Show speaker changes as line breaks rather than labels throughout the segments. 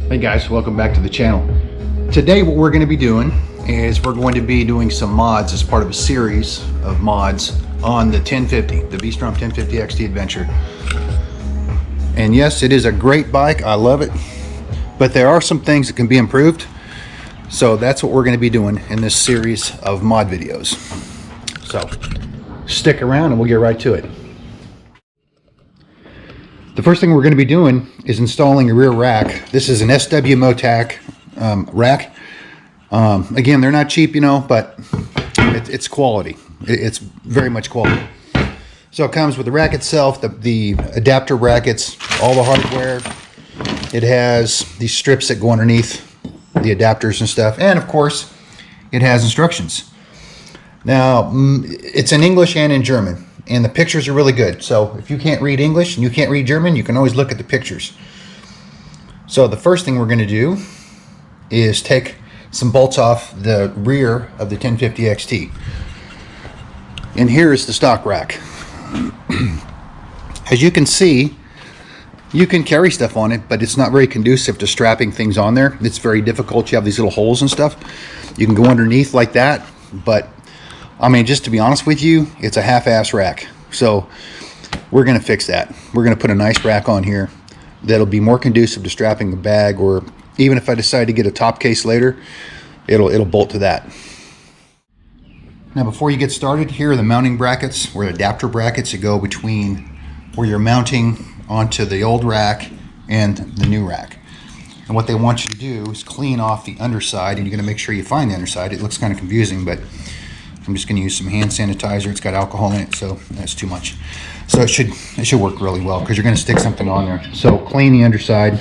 Hey guys, welcome back to the channel. Today what we're going to be doing is we're going to be doing some mods as part of a series of mods on the 1050, the V-Strom 1050Xt Adventure. And yes, it is a great bike, I love it, but there are some things that can be improved. So that's what we're going to be doing in this series of mod videos. So stick around and we'll get right to it. The first thing we're going to be doing is installing a rear rack. This is an SW-Motech rack. Again, they're not cheap, you know, but it's quality. It's very much quality. So it comes with the rack itself, the adapter brackets, all the hardware. It has these strips that go underneath the adapters and stuff. And of course, it has instructions. Now, it's in English and in German. And the pictures are really good. So if you can't read English and you can't read German, you can always look at the pictures. So the first thing we're going to do is take some bolts off the rear of the 1050Xt. And here is the stock rack. As you can see, you can carry stuff on it, but it's not very conducive to strapping things on there. It's very difficult. You have these little holes and stuff. You can go underneath like that, but I mean, just to be honest with you, it's a half-ass rack. So we're going to fix that. We're going to put a nice rack on here that'll be more conducive to strapping a bag, or even if I decide to get a top case later, it'll bolt to that. Now before you get started, here are the mounting brackets, or adapter brackets that go between where you're mounting onto the old rack and the new rack. And what they want you to do is clean off the underside, and you're going to make sure you find the underside. It looks kind of confusing, but I'm just going to use some hand sanitizer. It's got alcohol in it, so that's too much. So it should work really well, because you're going to stick something on there. So clean the underside,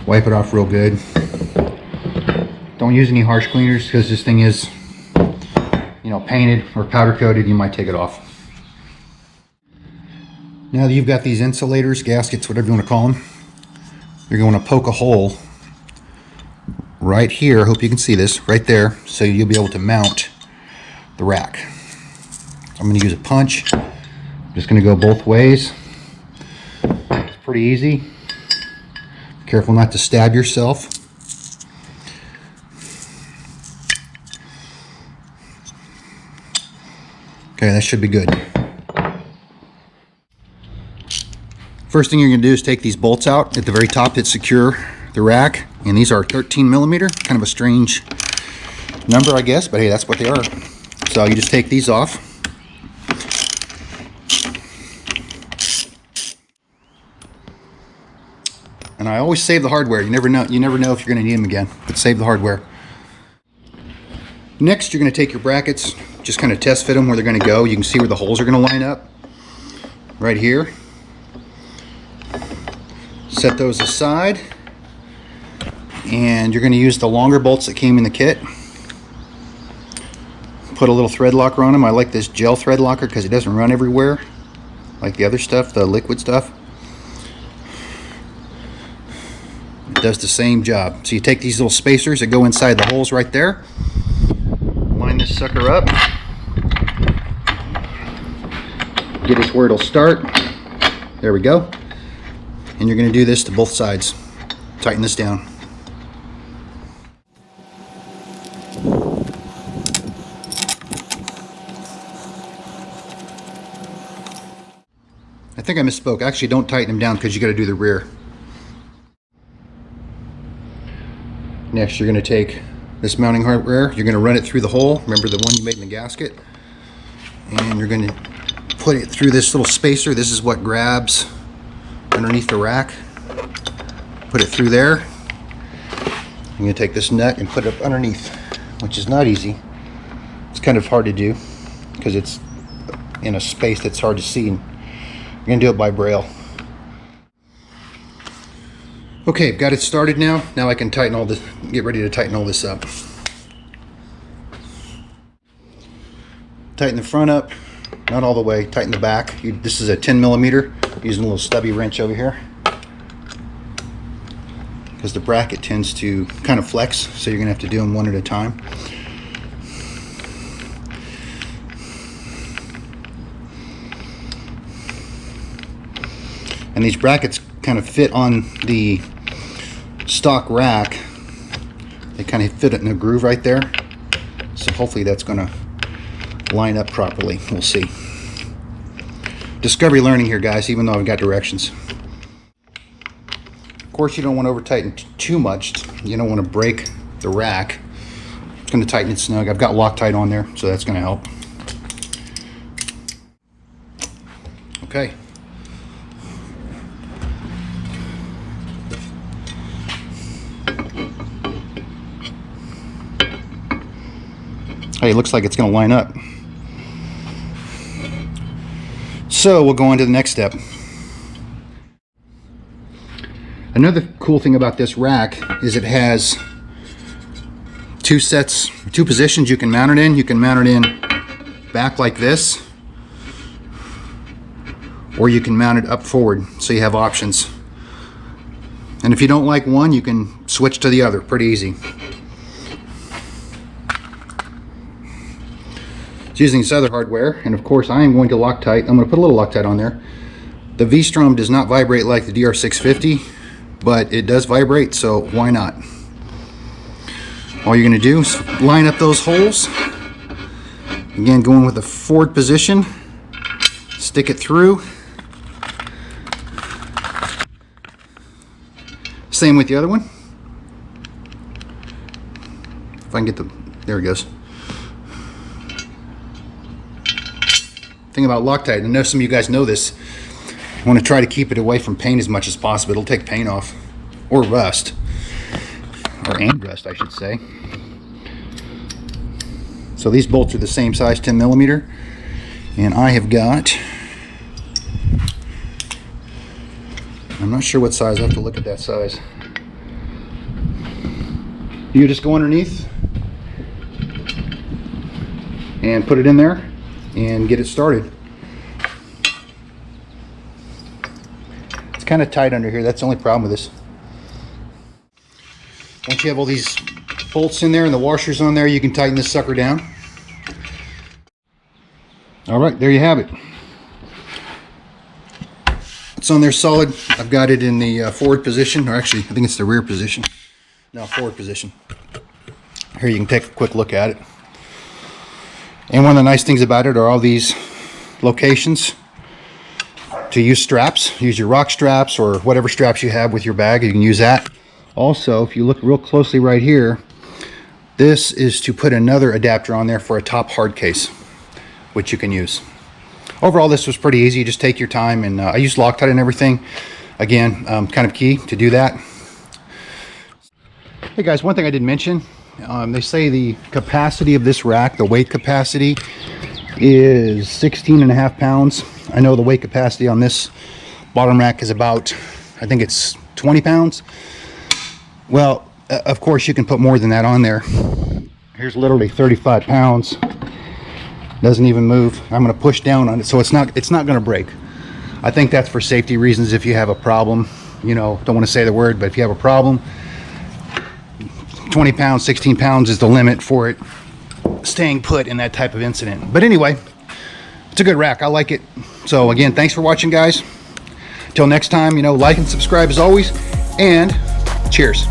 wipe it off real good. Don't use any harsh cleaners, because this thing is, you know, painted or powder coated. You might take it off. Now that you've got these insulators, gaskets, whatever you want to call them, you're going to poke a hole right here. I hope you can see this right there, so you'll be able to mount the rack. So I'm going to use a punch. I'm just going to go both ways. It's pretty easy. Careful not to stab yourself. Okay, that should be good. First thing you're going to do is take these bolts out at the very top that secure the rack, and these are 13 millimeter, kind of a strange number, I guess, but hey, that's what they are. So you just take these off. And I always save the hardware. You never know if you're going to need them again, but save the hardware. Next, you're going to take your brackets, just kind of test fit them where they're going to go. You can see where the holes are going to line up right here. Set those aside, and you're going to use the longer bolts that came in the kit. Put a little thread locker on them. I like this gel thread locker because it doesn't run everywhere like the other stuff, the liquid stuff. It does the same job. So you take these little spacers that go inside the holes right there, line this sucker up, get it where it'll start. There we go. And you're going to do this to both sides. Tighten this down. I think I misspoke. Actually, don't tighten them down, because you got to do the rear. Next, you're going to take this mounting hardware. You're going to run it through the hole. Remember the one you made in the gasket? And you're going to put it through this little spacer. This is what grabs underneath the rack. Put it through there. I'm going to take this nut and put it up underneath, which is not easy. It's kind of hard to do because it's in a space that's hard to see. I'm going to do it by braille. Okay, got it started now. Now I can tighten all this, get ready to tighten all this up. Tighten the front up, not all the way, tighten the back. This is a 10 millimeter, using a little stubby wrench over here, because the bracket tends to kind of flex, so you're going to have to do them one at a time. And these brackets kind of fit on the stock rack, they kind of fit it in a groove right there. So hopefully that's going to line up properly. We'll see. Discovery learning here, guys, even though I've got directions. Of course, you don't want to over tighten too much. You don't want to break the rack. It's going to tighten it snug. I've got Loctite on there, so that's going to help. Okay. Hey, it looks like it's going to line up. So we'll go on to the next step. Another cool thing about this rack is it has two positions you can mount it in. You can mount it in back like this, or you can mount it up forward, so you have options. And if you don't like one, you can switch to the other, pretty easy. It's using this other hardware, and of course I am going to Loctite. I'm going to put a little Loctite on there. The V-Strom does not vibrate like the DR650, but it does vibrate, so why not? All you're going to do is line up those holes. Again, going with the forward position, stick it through. Same with the other one. If I can get the, there it goes. Thing about Loctite, I know some of you guys know this, you want to try to keep it away from paint as much as possible. It'll take paint off, or rust, and rust I should say. So these bolts are the same size, 10 millimeter, and I have got, I'm not sure what size, I have to look at that size. You just go underneath and put it in there and get it started. It's kind of tight under here. That's the only problem with this. Once you have all these bolts in there and the washers on there, you can tighten this sucker down. All right, there you have it. It's on there solid. I've got it in the forward position, or actually I think it's the rear position. No, forward position. Here you can take a quick look at it. And one of the nice things about it are all these locations to use straps. Use your rock straps or whatever straps you have with your bag. You can use that. Also, if you look real closely right here, this is to put another adapter on there for a top hard case, which you can use. Overall, this was pretty easy. You just take your time, and I used Loctite and everything. Again, kind of key to do that. Hey guys, one thing I didn't mention, they say the capacity of this rack, the weight capacity, is 16.5 pounds. I know the weight capacity on this bottom rack is about, I think it's 20 pounds. Well, of course you can put more than that on there. Here's literally 35 pounds. Doesn't even move. I'm going to push down on it, so it's not going to break. I think that's for safety reasons. If you have a problem, you know, don't want to say the word, but if you have a problem, 20 pounds, 16 pounds is the limit for it staying put in that type of incident. But anyway, it's a good rack. I like it. So again, thanks for watching, guys. Till next time, you know, like and subscribe as always, and cheers.